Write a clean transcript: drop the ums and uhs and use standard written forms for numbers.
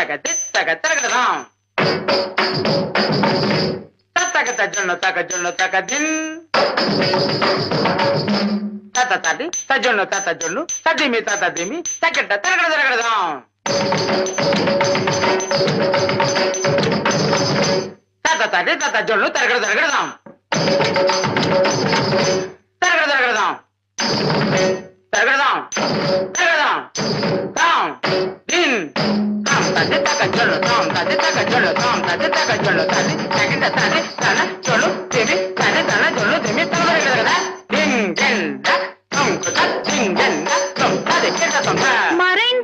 தக தித்தக தரகடதாம் தத்தக தஜொன்னு தக ஜொன்னு தக தின் தத்த தடி தஜொன்னு தத்த ஜொன்னு ததிமி தத்த திமி தக்கட்ட தரகட தரகடதாம் தத்த தடி தத்த ஜொன்னு தரகட தரகடதாம் தரகட தரகடதாம் தரகடதாம் தரகடதாம் தாம் தின் தாம் தடி தக ஜொன்னு தாம் தடி தக ஜொன்னு தாம் தடி தக ஜொன்னு தடி தகிட்ட தடி தன ஜொன்னு திமி தடி தன ஜொன்னு திமி தரகட தரகட தின் தின் த தொம் குத தின் தின் த தொம் தடி கிட்ட தொம் மறைந்த